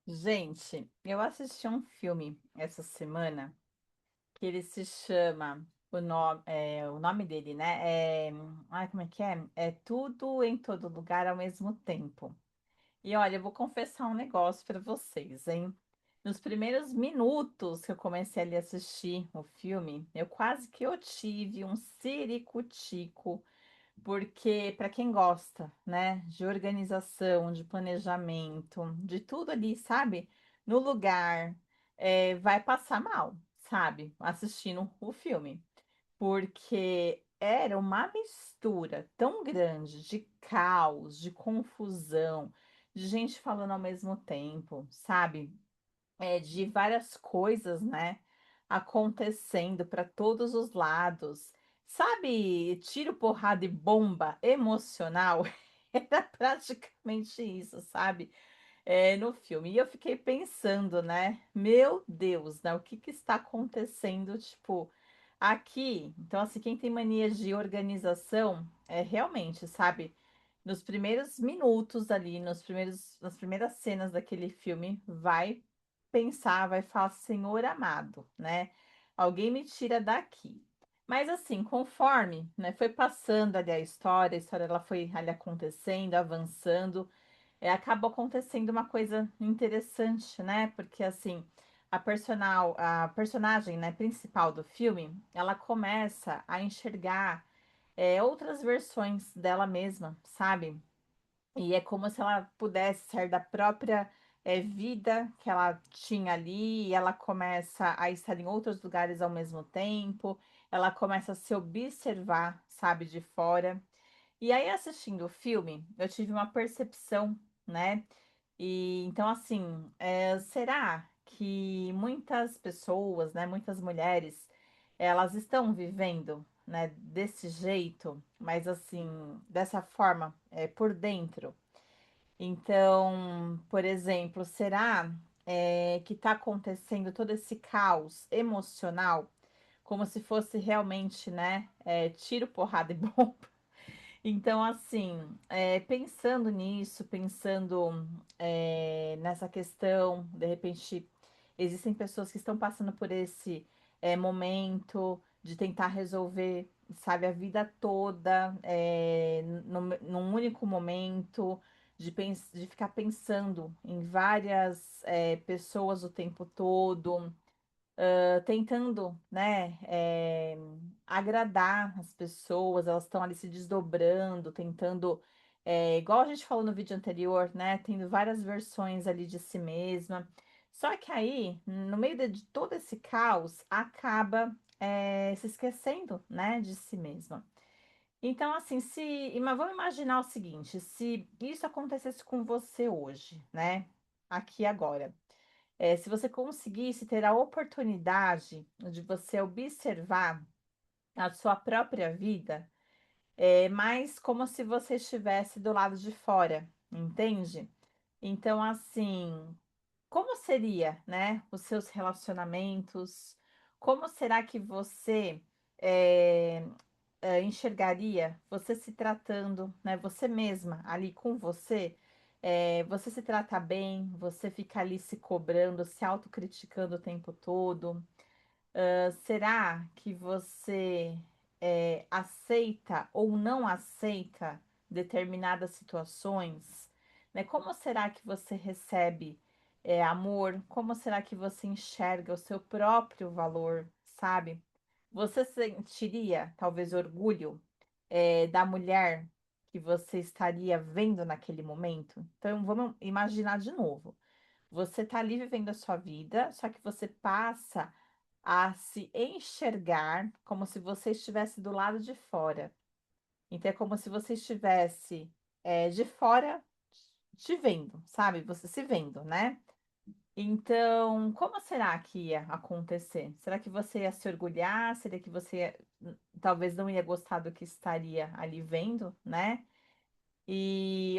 Gente, eu assisti um filme essa semana que ele se chama, o nome dele, né? Ai, como é que é? É Tudo em Todo Lugar ao Mesmo Tempo. E olha, eu vou confessar um negócio para vocês, hein? Nos primeiros minutos que eu comecei ali a assistir o filme, eu quase que eu tive um ciricutico porque, para quem gosta, né, de organização, de planejamento, de tudo ali, sabe, no lugar, vai passar mal, sabe, assistindo o filme, porque era uma mistura tão grande de caos, de confusão, de gente falando ao mesmo tempo, sabe? De várias coisas, né, acontecendo para todos os lados. Sabe, tiro, porrada e bomba emocional? Era praticamente isso, sabe? No filme. E eu fiquei pensando, né? Meu Deus, né? O que que está acontecendo, tipo, aqui? Então, assim, quem tem mania de organização, realmente, sabe? Nos primeiros minutos ali, nas primeiras cenas daquele filme, vai pensar, vai falar, Senhor amado, né? Alguém me tira daqui. Mas assim, conforme, né, foi passando ali a história ela foi ali acontecendo, avançando, acabou acontecendo uma coisa interessante, né? Porque assim, a personagem, né, principal do filme, ela começa a enxergar outras versões dela mesma, sabe? E é como se ela pudesse sair da própria vida que ela tinha ali, e ela começa a estar em outros lugares ao mesmo tempo, ela começa a se observar, sabe, de fora. E aí, assistindo o filme, eu tive uma percepção, né? E então, assim, será que muitas pessoas, né, muitas mulheres, elas estão vivendo, né, desse jeito, mas assim, dessa forma, por dentro? Então, por exemplo, será que está acontecendo todo esse caos emocional, como se fosse realmente, né, tiro, porrada e bomba? Então, assim, pensando nisso, pensando nessa questão, de repente, existem pessoas que estão passando por esse momento de tentar resolver, sabe, a vida toda num único momento, de ficar pensando em várias pessoas o tempo todo, tentando, né, agradar as pessoas, elas estão ali se desdobrando, tentando, igual a gente falou no vídeo anterior, né, tendo várias versões ali de si mesma. Só que aí, no meio de todo esse caos, acaba, se esquecendo, né, de si mesma. Então, assim, mas vamos imaginar o seguinte, se isso acontecesse com você hoje, né, aqui e agora. Se você conseguisse ter a oportunidade de você observar a sua própria vida, mais como se você estivesse do lado de fora, entende? Então, assim, como seria, né, os seus relacionamentos? Como será que você eh, enxergaria você se tratando, né, você mesma ali com você? Você se trata bem, você fica ali se cobrando, se autocriticando o tempo todo? Será que você aceita ou não aceita determinadas situações? Né? Como será que você recebe amor? Como será que você enxerga o seu próprio valor, sabe? Você sentiria talvez orgulho da mulher que você estaria vendo naquele momento? Então vamos imaginar de novo. Você está ali vivendo a sua vida, só que você passa a se enxergar como se você estivesse do lado de fora. Então, é como se você estivesse de fora te vendo, sabe? Você se vendo, né? Então, como será que ia acontecer? Será que você ia se orgulhar? Será que você talvez não ia gostar do que estaria ali vendo, né?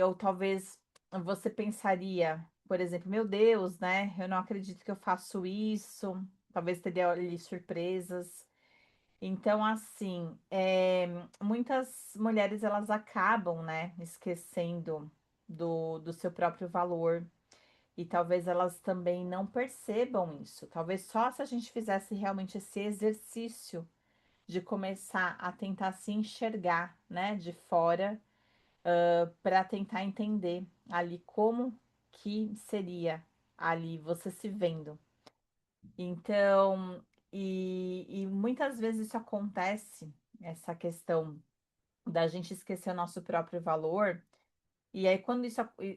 Ou talvez você pensaria, por exemplo, meu Deus, né? Eu não acredito que eu faço isso. Talvez teria ali surpresas. Então, assim, muitas mulheres elas acabam, né, esquecendo do seu próprio valor. E talvez elas também não percebam isso. Talvez só se a gente fizesse realmente esse exercício de começar a tentar se enxergar, né, de fora, para tentar entender ali como que seria ali você se vendo. Então, e muitas vezes isso acontece, essa questão da gente esquecer o nosso próprio valor. E aí,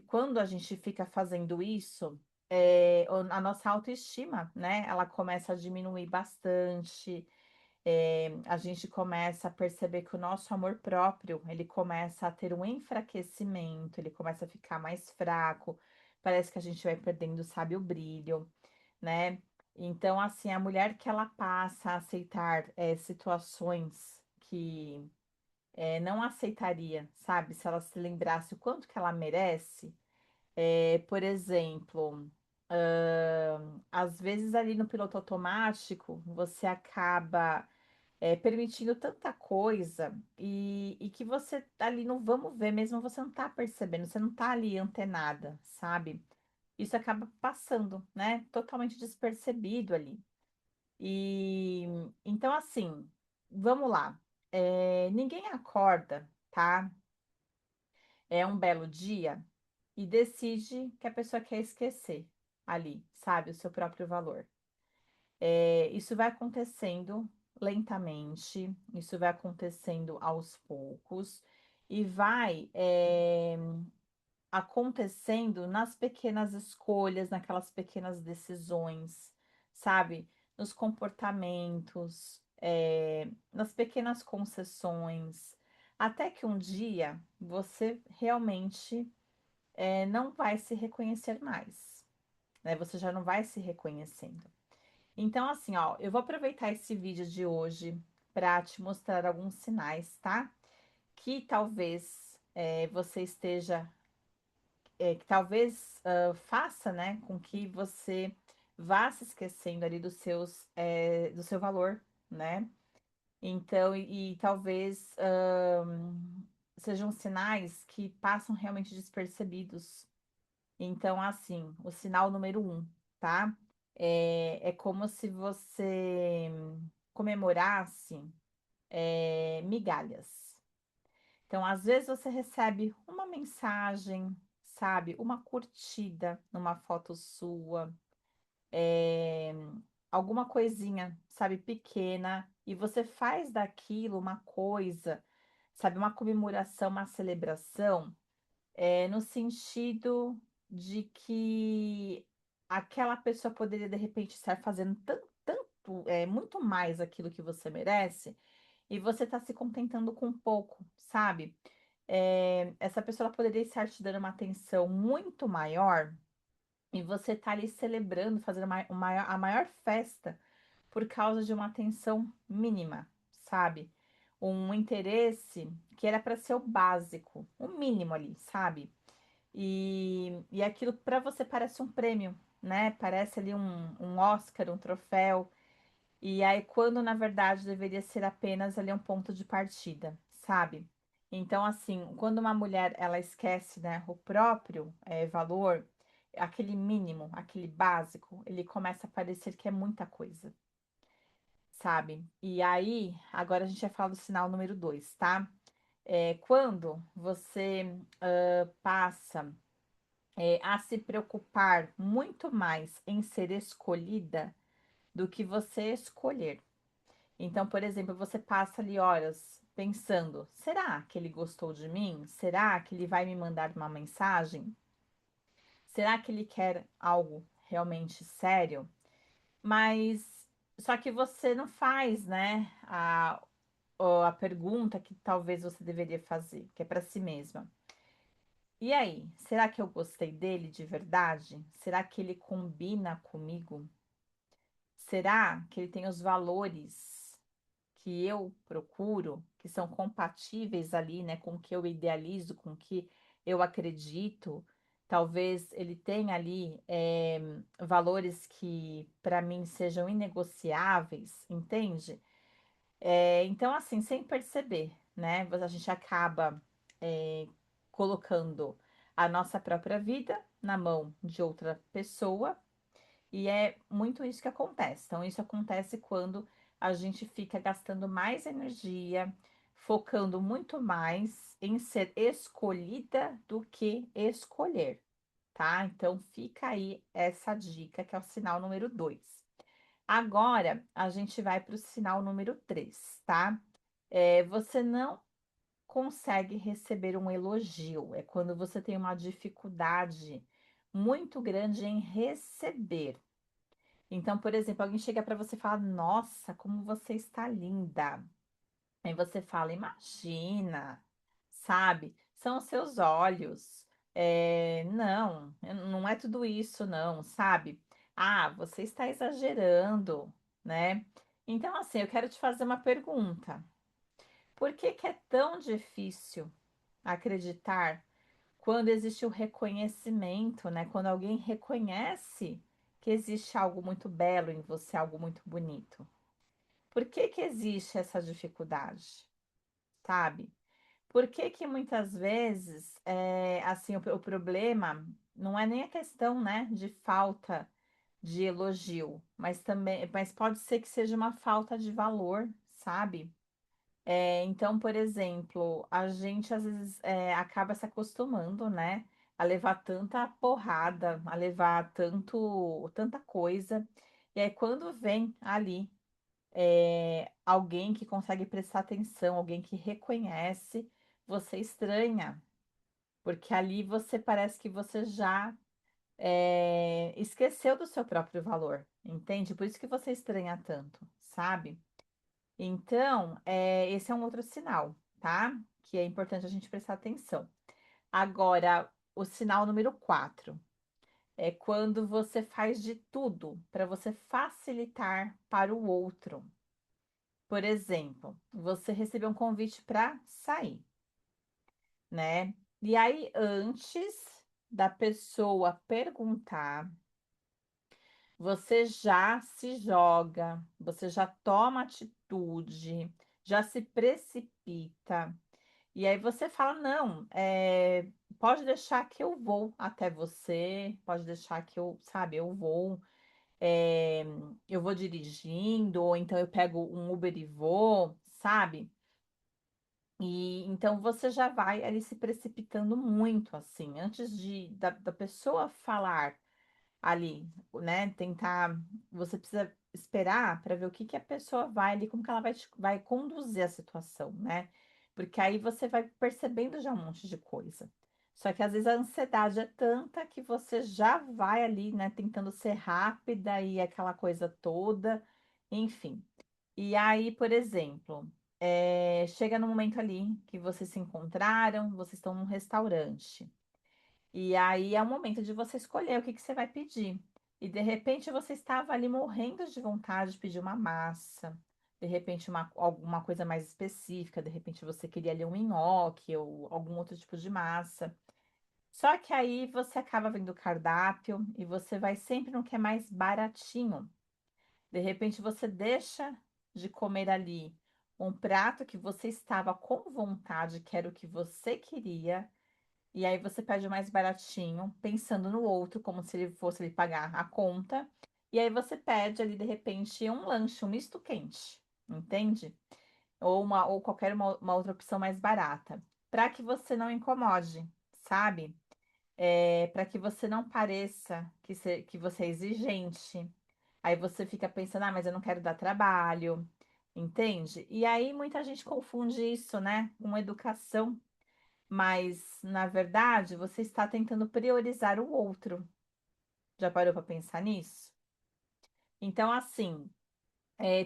quando a gente fica fazendo isso, a nossa autoestima, né? Ela começa a diminuir bastante. A gente começa a perceber que o nosso amor próprio, ele começa a ter um enfraquecimento, ele começa a ficar mais fraco. Parece que a gente vai perdendo, sabe, o brilho, né? Então, assim, a mulher que ela passa a aceitar situações que não aceitaria, sabe? Se ela se lembrasse o quanto que ela merece. Por exemplo, às vezes ali no piloto automático, você acaba permitindo tanta coisa e que você ali no vamos ver mesmo, você não tá percebendo, você não tá ali antenada, sabe? Isso acaba passando, né? Totalmente despercebido ali. E então, assim, vamos lá. Ninguém acorda, tá? É um belo dia e decide que a pessoa quer esquecer ali, sabe, o seu próprio valor. Isso vai acontecendo lentamente, isso vai acontecendo aos poucos e vai acontecendo nas pequenas escolhas, naquelas pequenas decisões, sabe? Nos comportamentos, nas pequenas concessões, até que um dia você realmente não vai se reconhecer mais, né? Você já não vai se reconhecendo. Então, assim, ó, eu vou aproveitar esse vídeo de hoje para te mostrar alguns sinais, tá? Que talvez você esteja, que talvez faça, né, com que você vá se esquecendo ali do seu valor, né? Então, e talvez sejam sinais que passam realmente despercebidos. Então, assim, o sinal número um, tá? É como se você comemorasse migalhas. Então, às vezes você recebe uma mensagem, sabe? Uma curtida numa foto sua, é, alguma coisinha, sabe? Pequena, e você faz daquilo uma coisa, sabe? Uma comemoração, uma celebração no sentido de que aquela pessoa poderia de repente estar fazendo tanto, muito mais aquilo que você merece, e você está se contentando com pouco, sabe? Essa pessoa poderia estar te dando uma atenção muito maior, e você está ali celebrando, fazendo a maior festa por causa de uma atenção mínima, sabe? Um interesse que era para ser o básico, o mínimo ali, sabe? E aquilo para você parece um prêmio, né? Parece ali um Oscar, um troféu. E aí, quando na verdade deveria ser apenas ali um ponto de partida, sabe? Então, assim, quando uma mulher ela esquece, né, o próprio valor, aquele mínimo, aquele básico, ele começa a parecer que é muita coisa, sabe? E aí, agora a gente vai falar do sinal número dois, tá? Quando você passa a se preocupar muito mais em ser escolhida do que você escolher. Então, por exemplo, você passa ali horas pensando: será que ele gostou de mim? Será que ele vai me mandar uma mensagem? Será que ele quer algo realmente sério? Mas só que você não faz, né? A pergunta que talvez você deveria fazer, que é para si mesma. E aí, será que eu gostei dele de verdade? Será que ele combina comigo? Será que ele tem os valores que eu procuro, que são compatíveis ali, né, com o que eu idealizo, com o que eu acredito? Talvez ele tenha ali valores que para mim sejam inegociáveis, entende? Então, assim, sem perceber, né? A gente acaba colocando a nossa própria vida na mão de outra pessoa, e é muito isso que acontece. Então, isso acontece quando a gente fica gastando mais energia, focando muito mais em ser escolhida do que escolher, tá? Então, fica aí essa dica, que é o sinal número 2. Agora, a gente vai para o sinal número 3, tá? Você não consegue receber um elogio. É quando você tem uma dificuldade muito grande em receber. Então, por exemplo, alguém chega para você e fala: Nossa, como você está linda. Aí você fala: Imagina, sabe? São os seus olhos. Não, não é tudo isso, não, sabe? Ah, você está exagerando, né? Então, assim, eu quero te fazer uma pergunta. Por que que é tão difícil acreditar quando existe o reconhecimento, né? Quando alguém reconhece que existe algo muito belo em você, algo muito bonito. Por que que existe essa dificuldade, sabe? Por que que muitas vezes, assim, o problema não é nem a questão, né, de falta de elogio, mas também, mas pode ser que seja uma falta de valor, sabe? Então, por exemplo, a gente às vezes acaba se acostumando, né, a levar tanta porrada, a levar tanta coisa, e aí quando vem ali alguém que consegue prestar atenção, alguém que reconhece, você estranha, porque ali você parece que você já esqueceu do seu próprio valor, entende? Por isso que você estranha tanto, sabe? Então, esse é um outro sinal, tá? Que é importante a gente prestar atenção. Agora, o sinal número 4 é quando você faz de tudo para você facilitar para o outro. Por exemplo, você recebeu um convite para sair, né? E aí, antes da pessoa perguntar, você já se joga, você já toma atitude, já se precipita. E aí você fala: não, pode deixar que eu vou até você, pode deixar que eu, sabe, eh, eu vou dirigindo, ou então eu pego um Uber e vou, sabe? E então você já vai ali se precipitando muito, assim, antes da pessoa falar ali, né? Tentar, você precisa esperar para ver o que que a pessoa vai ali, como que ela vai conduzir a situação, né? Porque aí você vai percebendo já um monte de coisa. Só que às vezes a ansiedade é tanta que você já vai ali, né, tentando ser rápida e aquela coisa toda, enfim. E aí, por exemplo, chega no momento ali que vocês se encontraram, vocês estão num restaurante. E aí é o momento de você escolher o que que você vai pedir. E de repente você estava ali morrendo de vontade de pedir uma massa, de repente alguma coisa mais específica, de repente você queria ali um nhoque ou algum outro tipo de massa. Só que aí você acaba vendo o cardápio e você vai sempre no que é mais baratinho. De repente você deixa de comer ali um prato que você estava com vontade, que era o que você queria, e aí você pede o mais baratinho, pensando no outro, como se ele fosse lhe pagar a conta. E aí você pede ali, de repente, um lanche, um misto quente, entende? Ou qualquer uma outra opção mais barata. Para que você não incomode, sabe? Para que você não pareça que você é exigente. Aí você fica pensando, ah, mas eu não quero dar trabalho, entende? E aí muita gente confunde isso, né, com educação, mas na verdade você está tentando priorizar o outro. Já parou para pensar nisso? Então, assim,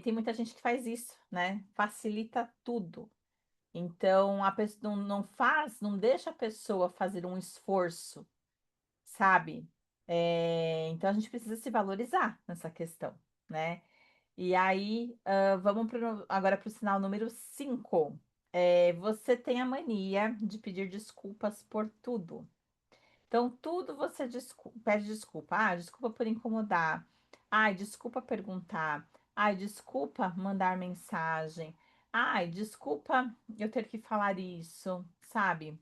tem muita gente que faz isso, né? Facilita tudo. Então, a pessoa não faz, não deixa a pessoa fazer um esforço, sabe? Então a gente precisa se valorizar nessa questão, né? E aí, vamos agora para o sinal número 5. Você tem a mania de pedir desculpas por tudo. Então, tudo você pede desculpa. Ah, desculpa por incomodar. Ai, desculpa perguntar. Ai, desculpa mandar mensagem. Ai, desculpa eu ter que falar isso, sabe?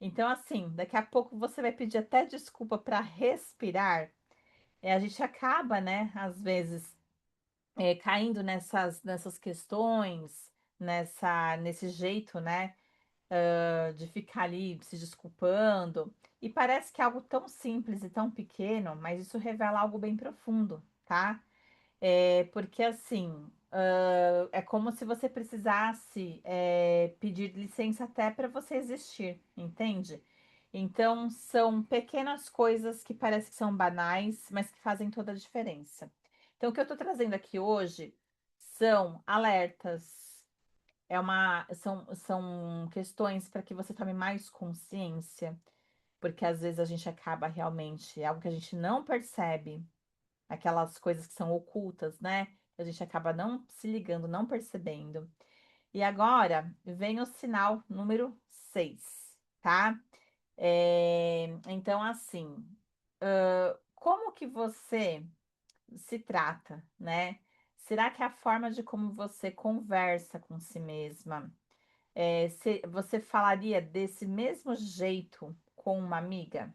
Então, assim, daqui a pouco você vai pedir até desculpa para respirar. A gente acaba, né, às vezes, caindo nessas questões, nesse jeito, né, de ficar ali se desculpando. E parece que é algo tão simples e tão pequeno, mas isso revela algo bem profundo, tá? Porque assim, é como se você precisasse pedir licença até para você existir, entende? Então, são pequenas coisas que parecem que são banais, mas que fazem toda a diferença. Então, o que eu estou trazendo aqui hoje são alertas, são questões para que você tome mais consciência, porque às vezes a gente acaba realmente, é algo que a gente não percebe, aquelas coisas que são ocultas, né? A gente acaba não se ligando, não percebendo. E agora vem o sinal número 6, tá? Então, assim, como que você se trata, né? Será que é a forma de como você conversa com si mesma, você falaria desse mesmo jeito com uma amiga?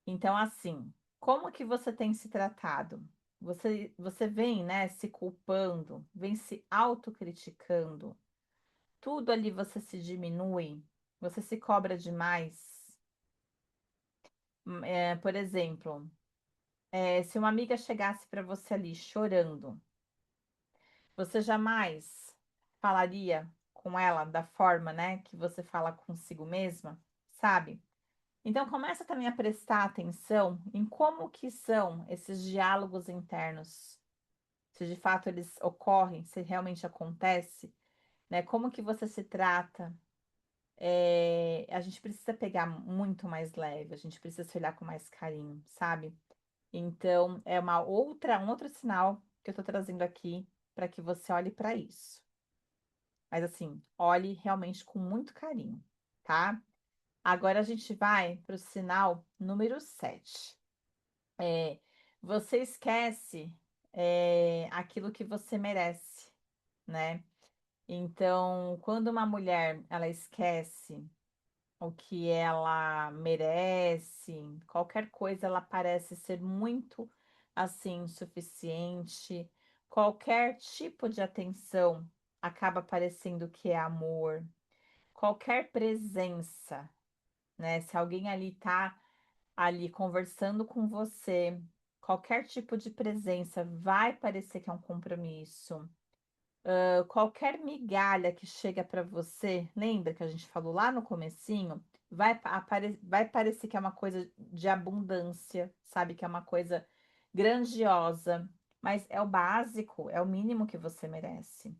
Então, assim, como que você tem se tratado? Você vem, né, se culpando, vem se autocriticando, tudo ali você se diminui, você se cobra demais. Por exemplo, se uma amiga chegasse para você ali chorando, você jamais falaria com ela da forma, né, que você fala consigo mesma, sabe? Então começa também a prestar atenção em como que são esses diálogos internos, se de fato eles ocorrem, se realmente acontece, né? Como que você se trata? A gente precisa pegar muito mais leve, a gente precisa se olhar com mais carinho, sabe? Então é um outro sinal que eu tô trazendo aqui para que você olhe para isso. Mas assim, olhe realmente com muito carinho, tá? Agora a gente vai para o sinal número 7. É, Você esquece aquilo que você merece, né? Então, quando uma mulher ela esquece o que ela merece, qualquer coisa ela parece ser muito assim suficiente, qualquer tipo de atenção acaba parecendo que é amor, qualquer presença, né? Se alguém ali tá ali conversando com você, qualquer tipo de presença vai parecer que é um compromisso. Qualquer migalha que chega para você, lembra que a gente falou lá no comecinho, vai parecer que é uma coisa de abundância, sabe? Que é uma coisa grandiosa, mas é o básico, é o mínimo que você merece.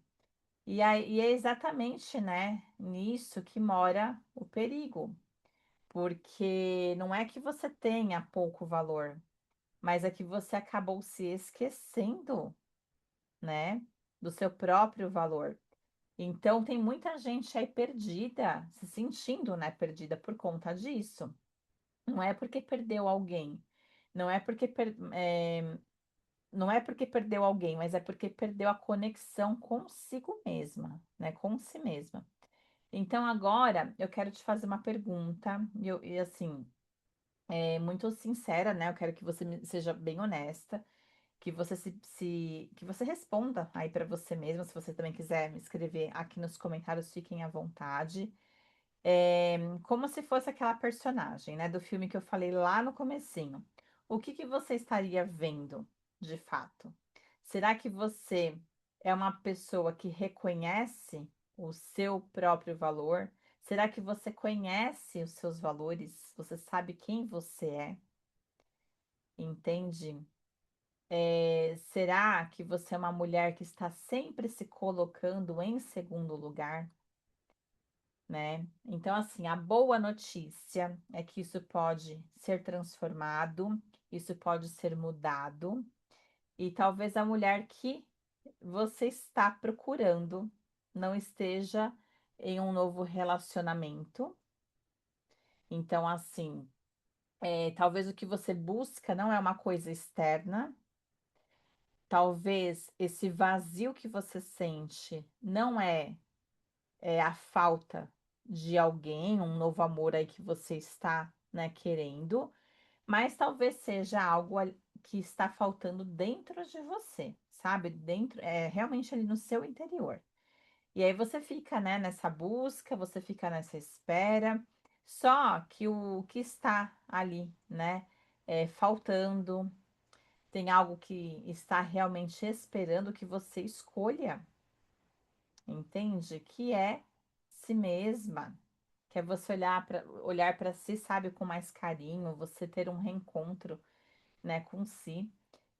E é exatamente, né, nisso que mora o perigo, porque não é que você tenha pouco valor, mas é que você acabou se esquecendo, né, do seu próprio valor. Então, tem muita gente aí perdida, se sentindo, né, perdida por conta disso. Não é porque perdeu alguém, não é porque, não é porque perdeu alguém, mas é porque perdeu a conexão consigo mesma, né, com si mesma. Então, agora eu quero te fazer uma pergunta, e assim, muito sincera, né? Eu quero que você seja bem honesta, que você que você responda aí para você mesma, se você também quiser me escrever aqui nos comentários, fiquem à vontade. Como se fosse aquela personagem, né, do filme que eu falei lá no comecinho. O que que você estaria vendo, de fato? Será que você é uma pessoa que reconhece o seu próprio valor? Será que você conhece os seus valores? Você sabe quem você é? Entende? Será que você é uma mulher que está sempre se colocando em segundo lugar, né? Então, assim, a boa notícia é que isso pode ser transformado, isso pode ser mudado, e talvez a mulher que você está procurando não esteja em um novo relacionamento. Então, assim, talvez o que você busca não é uma coisa externa. Talvez esse vazio que você sente não é a falta de alguém, um novo amor aí que você está, né, querendo, mas talvez seja algo que está faltando dentro de você, sabe? Dentro, realmente ali no seu interior. E aí você fica, né, nessa busca, você fica nessa espera, só que o que está ali, né, faltando, tem algo que está realmente esperando que você escolha, entende? Que é si mesma, que é você olhar para si, sabe, com mais carinho, você ter um reencontro, né, com si.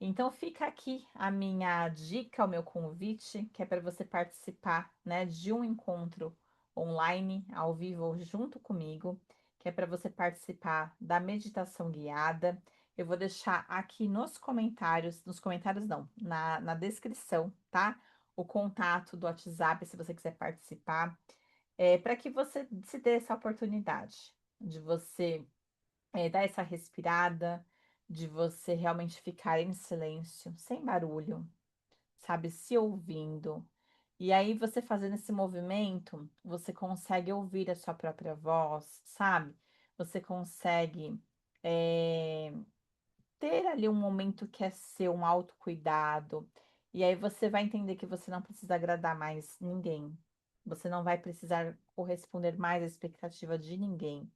Então fica aqui a minha dica, o meu convite, que é para você participar, né, de um encontro online, ao vivo, junto comigo, que é para você participar da meditação guiada. Eu vou deixar aqui nos comentários não, na descrição, tá? O contato do WhatsApp, se você quiser participar, para que você se dê essa oportunidade de você dar essa respirada, de você realmente ficar em silêncio, sem barulho, sabe? Se ouvindo. E aí, você fazendo esse movimento, você consegue ouvir a sua própria voz, sabe? Você consegue eh, ter ali um momento que é seu, um autocuidado. E aí você vai entender que você não precisa agradar mais ninguém. Você não vai precisar corresponder mais à expectativa de ninguém.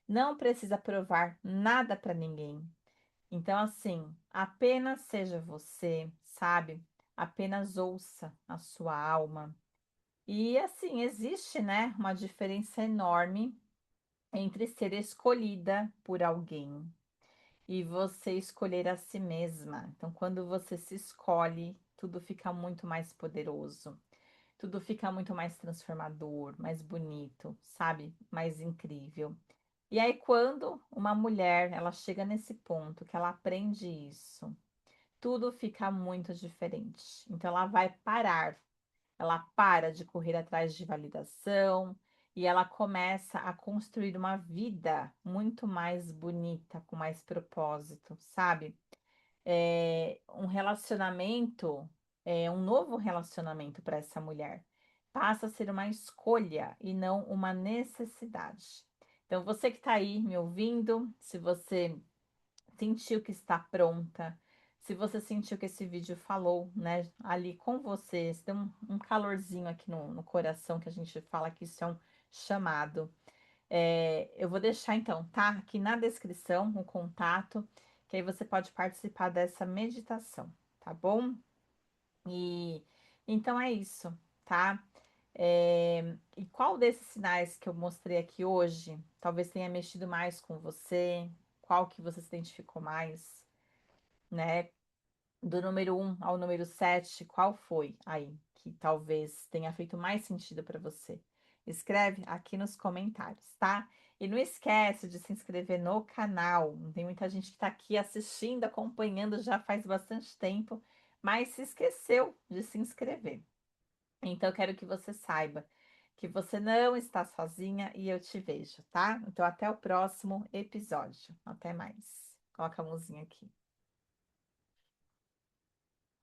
Não precisa provar nada para ninguém. Então, assim, apenas seja você, sabe? Apenas ouça a sua alma. E assim, existe, né, uma diferença enorme entre ser escolhida por alguém e você escolher a si mesma. Então, quando você se escolhe, tudo fica muito mais poderoso. Tudo fica muito mais transformador, mais bonito, sabe? Mais incrível. E aí, quando uma mulher, ela chega nesse ponto que ela aprende isso, tudo fica muito diferente. Então, ela vai parar, ela para de correr atrás de validação e ela começa a construir uma vida muito mais bonita, com mais propósito, sabe? Um relacionamento, um novo relacionamento para essa mulher. Passa a ser uma escolha e não uma necessidade. Então, você que está aí me ouvindo, se você sentiu que está pronta, se você sentiu que esse vídeo falou, né, ali com você, se tem um calorzinho aqui no coração que a gente fala que isso é um chamado. Eu vou deixar então, tá? Aqui na descrição o contato, que aí você pode participar dessa meditação, tá bom? E então é isso, tá? E qual desses sinais que eu mostrei aqui hoje, talvez tenha mexido mais com você? Qual que você se identificou mais, né? Do número 1 ao número 7, qual foi aí que talvez tenha feito mais sentido para você? Escreve aqui nos comentários, tá? E não esquece de se inscrever no canal. Tem muita gente que está aqui assistindo, acompanhando já faz bastante tempo, mas se esqueceu de se inscrever. Então, eu quero que você saiba que você não está sozinha e eu te vejo, tá? Então, até o próximo episódio. Até mais. Coloca a mãozinha aqui.